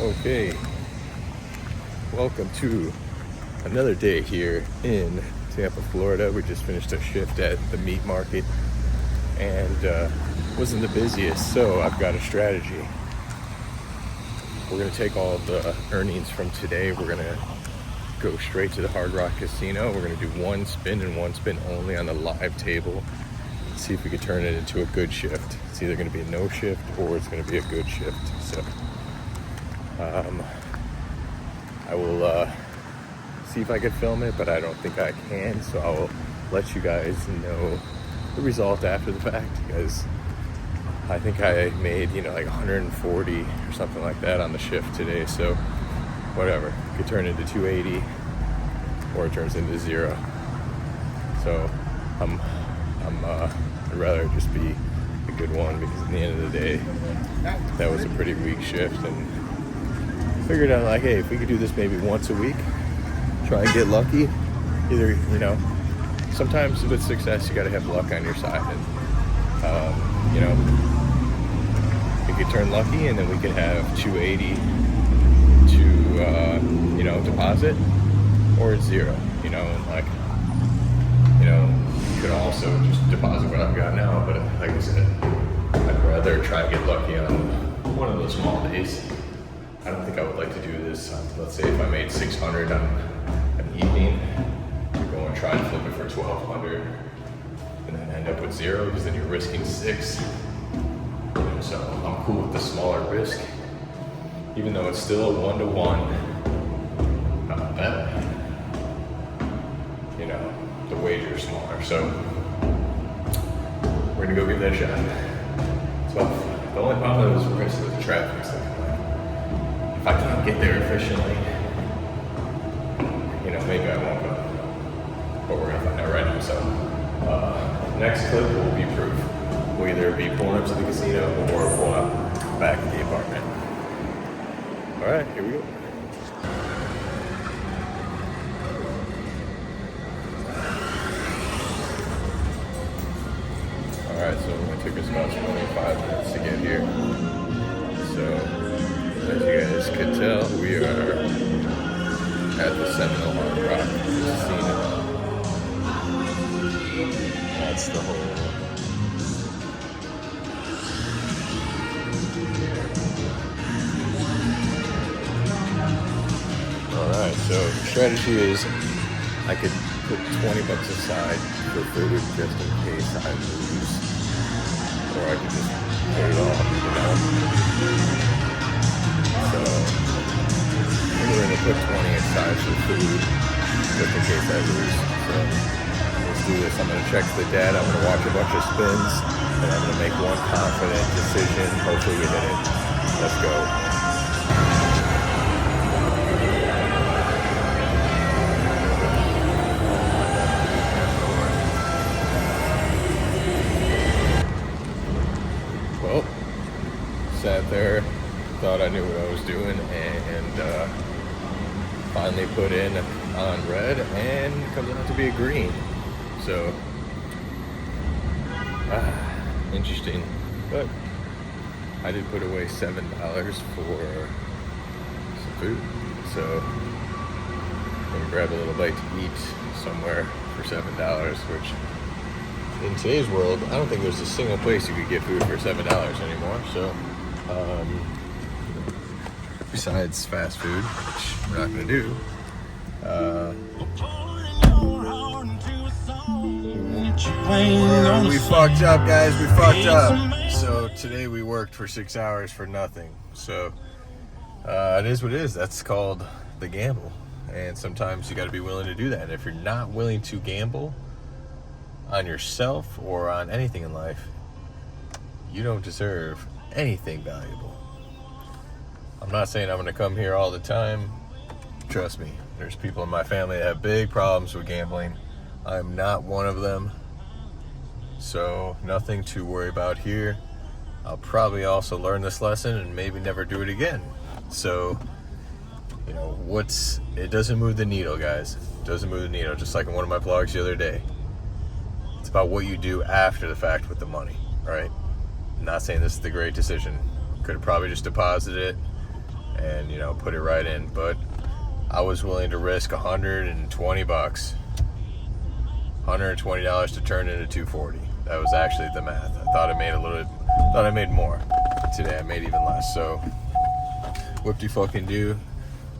Okay, welcome to another day here in Tampa, Florida. We just finished a shift at the meat market and wasn't the busiest, so I've got a strategy. We're going to take all of the earnings from today. We're going to go straight to the Hard Rock Casino. We're going to do one spin and one spin only on the live table. See if we can turn it into a good shift. It's either going to be a no shift or it's going to be a good shift. So I will see if I can film it, but I don't think I can, so I will let you guys know the result after the fact, because I think I made like 140 or something like that on the shift today. So whatever, it could turn into 280 or it turns into 0. So I'd rather just be a good one, because at the end of the day that was a pretty weak shift, and figured out like, hey, if we could do this maybe once a week, try and get lucky. Either sometimes with success you got to have luck on your side, and we could turn lucky and then we could have 280 to deposit, or it's 0, and you could also just deposit what I've got now. But like I said, I'd rather try to get lucky on one of those small days. I don't think I would like to do this. Let's say if I made 600 on an evening, you go and try and flip it for 1,200, and then end up with 0, because then you're risking 6. So I'm cool with the smaller risk, even though it's still a 1-to-1 bet. The wager is smaller, so we're gonna go give that a shot. So the only problem is we're gonna see what the traffic's looking like. If I can't get there efficiently, maybe I won't go. But we're gonna find out right now. So next clip will be proof. We'll either be pulling up to the casino or pulling up back to the apartment. All right, here we go. All right, so it took us about 25 minutes to get here. So as you guys can tell, we are at the Seminole Hard Rock Casino. That's the whole. Alright, so the strategy is I could put $20 aside for food just in case I lose, or I could just put it all, So we're going to put 20 aside for food just in case I lose. So let's do this. I'm going to check the data, I'm going to watch a bunch of spins, and I'm going to make one confident decision. Hopefully we hit it. Let's go. Sat there, thought I knew what I was doing, and finally put in on red, and it comes out to be a green. So interesting. But I did put away $7 for some food, so I'm gonna grab a little bite to eat somewhere for $7, which in today's world, I don't think there's a single place you could get food for $7 anymore. So besides fast food, which we're not going to do, we fucked up, guys. We fucked up. So today we worked for 6 hours for nothing. So it is what it is. That's called the gamble. And sometimes you got to be willing to do that. And if you're not willing to gamble on yourself or on anything in life, you don't deserve anything valuable. I'm not saying I'm going to come here all the time. Trust me, there's people in my family that have big problems with gambling. I'm not one of them, so nothing to worry about here. I'll probably also learn this lesson and maybe never do it again. So it doesn't move the needle, guys. It doesn't move the needle. Just like in one of my vlogs the other day, it's about what you do after the fact with the money. All right, I'm not saying this is the great decision. Could have probably just deposited it, and put it right in. But I was willing to risk $120, $120 to turn into 240. That was actually the math. I thought I made more. Today I made even less. So whoop-de-fucking-do.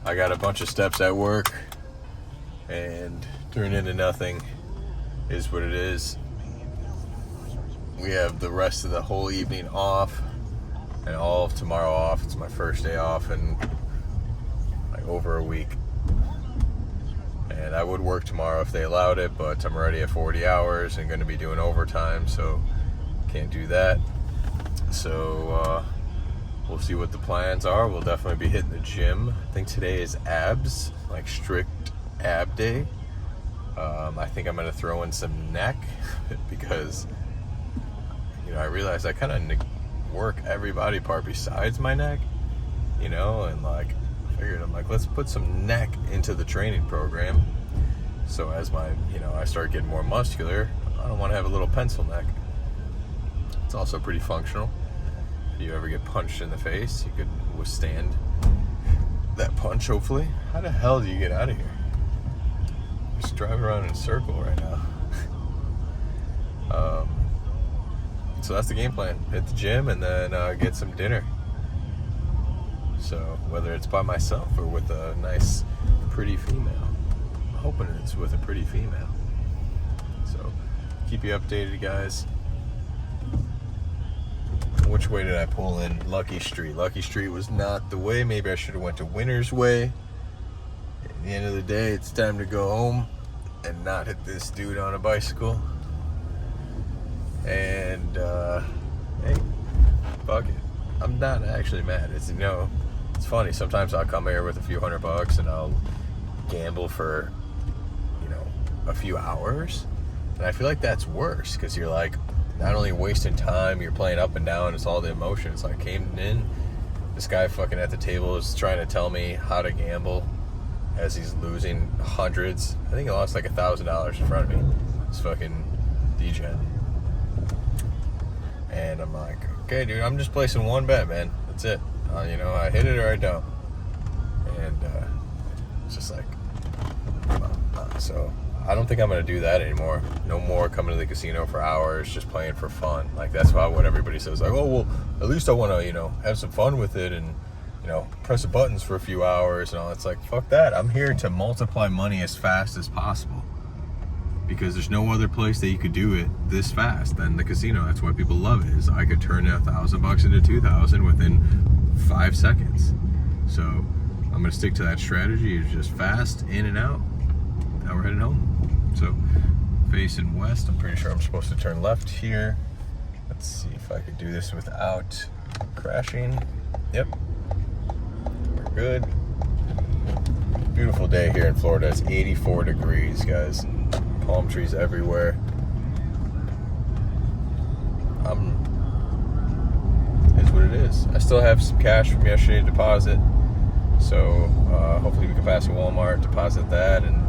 I got a bunch of steps at work, and turned into nothing is what it is. We have the rest of the whole evening off and all of tomorrow off. It's my first day off in like over a week. And I would work tomorrow if they allowed it, but I'm already at 40 hours and going to be doing overtime, so can't do that. So we'll see what the plans are. We'll definitely be hitting the gym. I think today is abs, like strict ab day. I think I'm going to throw in some neck because I realized I kind of work every body part besides my neck, and like figured I'm like, let's put some neck into the training program. So as I start getting more muscular, I don't want to have a little pencil neck. It's also pretty functional. If you ever get punched in the face, you could withstand that punch, hopefully. How the hell do you get out of here? Just driving around in a circle right now. So that's the game plan. Hit the gym and then get some dinner. So whether it's by myself or with a nice, pretty female. I'm hoping it's with a pretty female. So keep you updated, guys. Which way did I pull in? Lucky Street. Lucky Street was not the way. Maybe I should have went to Winter's Way. At the end of the day, it's time to go home and not hit this dude on a bicycle. And hey, fuck it. I'm not actually mad. It's it's funny. Sometimes I'll come here with a few $100 and I'll gamble for a few hours, and I feel like that's worse because you're like not only wasting time, you're playing up and down. It's all the emotions. Like came in, this guy fucking at the table is trying to tell me how to gamble as he's losing hundreds. I think he lost like $1,000 in front of me. This fucking DJ. And I'm like, okay, dude, I'm just placing one bet, man. That's it. I hit it or I don't. And it's just like, so I don't think I'm going to do that anymore. No more coming to the casino for hours, just playing for fun. Like, that's what everybody says. Like, oh, well, at least I want to, have some fun with it and, press the buttons for a few hours and all. It's like, fuck that. I'm here to multiply money as fast as possible. Because there's no other place that you could do it this fast than the casino. That's why people love it. Is I could turn $1,000 into 2,000 within 5 seconds. So I'm gonna stick to that strategy. It's just fast in and out. Now we're heading home. So facing west. I'm pretty sure I'm supposed to turn left here. Let's see if I could do this without crashing. Yep, we're good. Beautiful day here in Florida. It's 84 degrees, guys. Palm trees everywhere. Is what it is. I still have some cash from yesterday to deposit, so hopefully we can pass a Walmart, deposit that, and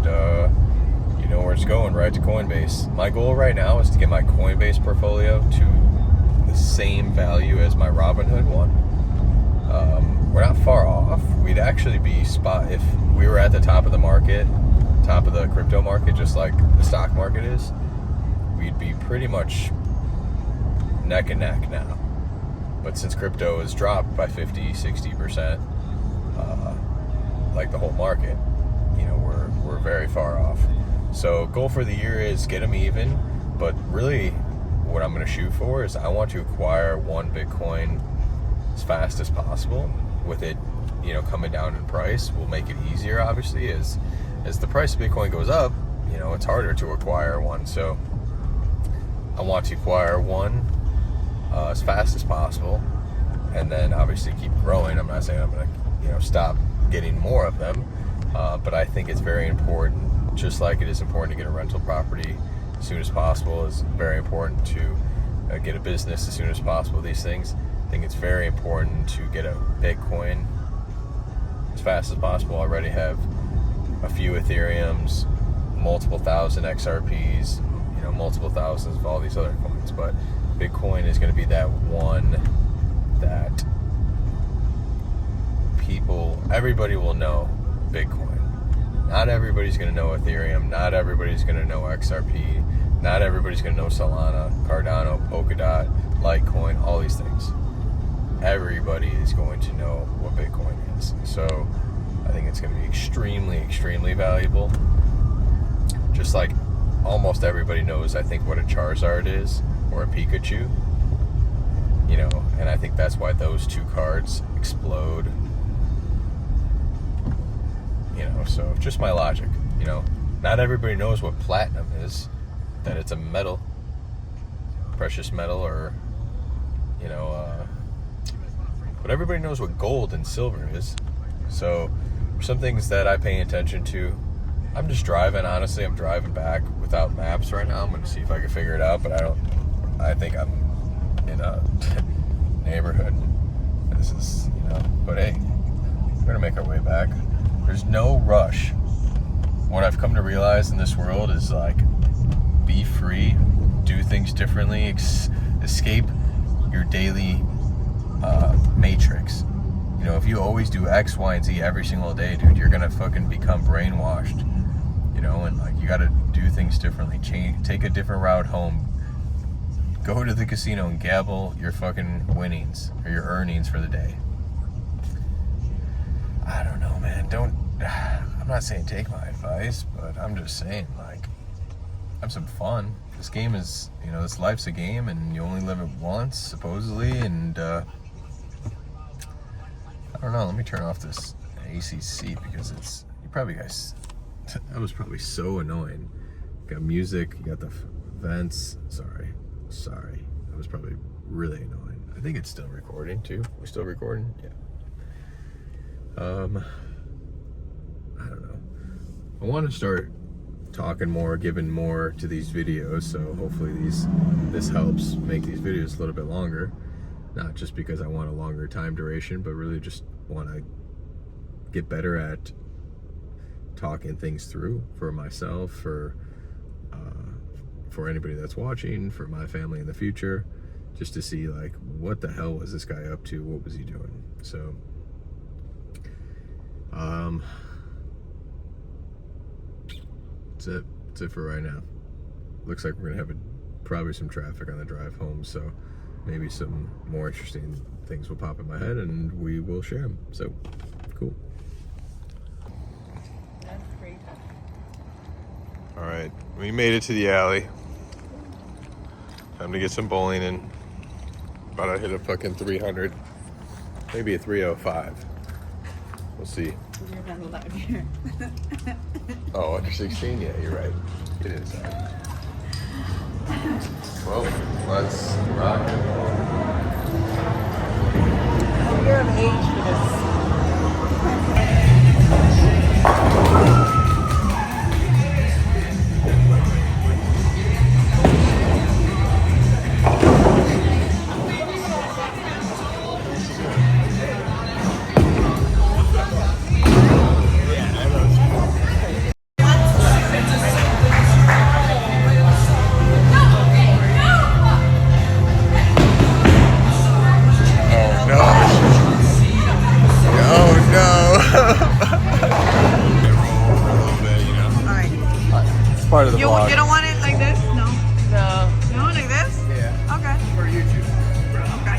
where it's going, right to Coinbase. My goal right now is to get my Coinbase portfolio to the same value as my Robinhood one. We're not far off. We'd actually be if we were at the top of the market, top of the crypto market, just like the stock market is, we'd be pretty much neck and neck now. But since crypto has dropped by 50-60%, like the whole market, we're very far off. So goal for the year is get them even, but really what I'm going to shoot for is I want to acquire one Bitcoin as fast as possible. With it coming down in price will make it easier, obviously. As the price of Bitcoin goes up, it's harder to acquire one. So I want to acquire one as fast as possible, and then obviously keep growing. I'm not saying I'm going to stop getting more of them, but I think it's very important, just like it is important to get a rental property as soon as possible. It's very important to get a business as soon as possible. These things, I think it's very important to get a Bitcoin as fast as possible. I already have a few Ethereums, multiple thousand XRPs, multiple thousands of all these other coins, but Bitcoin is going to be that one that people everybody will know Bitcoin. Not everybody's going to know Ethereum. Not everybody's going to know XRP. Not everybody's going to know Solana, Cardano, Polkadot, Litecoin, all these things. Everybody is going to know what Bitcoin is. So I think it's going to be extremely, extremely valuable. Just like almost everybody knows, I think, what a Charizard is or a Pikachu. You know, and I think that's why those two cards explode. You know, so just my logic. You know, not everybody knows what platinum is, that it's a metal, precious metal, or, you know, but everybody knows what gold and silver is. So some things that I pay attention to. I'm just driving, honestly. I'm driving back without maps right now. I'm going to see if I can figure it out, but I think I'm in a neighborhood. This is, you know, but hey, we're going to make our way back. There's no rush. What I've come to realize in this world is, like, be free, do things differently, escape your daily matrix. You know, if you always do X, Y, and Z every single day, dude, you're gonna fucking become brainwashed. You know, and like, you gotta do things differently. Take a different route home. Go to the casino and gamble your fucking winnings or your earnings for the day. I don't know, man. I'm not saying take my advice, but I'm just saying, like, have some fun. This game is, you know, this life's a game, and you only live it once, supposedly, and I don't know. Let me turn off this AC seat because it's, you probably guys, that was probably so annoying. You got music, you got the vents. Sorry. That was probably really annoying. I think it's still recording too. We're still recording? Yeah. I don't know. I want to start talking more, giving more to these videos, so hopefully this helps make these videos a little bit longer. Not just because I want a longer time duration, but really just want to get better at talking things through for myself, for anybody that's watching, for my family in the future, just to see, like, what the hell was this guy up to? What was he doing? So, that's it for right now. Looks like we're gonna have probably some traffic on the drive home, so maybe some more interesting things will pop in my head and we will share them. So, cool. That's great. All right, we made it to the alley. Time to get some bowling in. About to hit a fucking 300, maybe a 305. We'll see. You're not allowed here. Oh, under 16? Yeah, you're right. Get inside. Well, let's rock and roll. You're of age for this. Part of the vlog. You don't want it like this? No. No. No, like this? Yeah. Okay. For YouTube. Okay.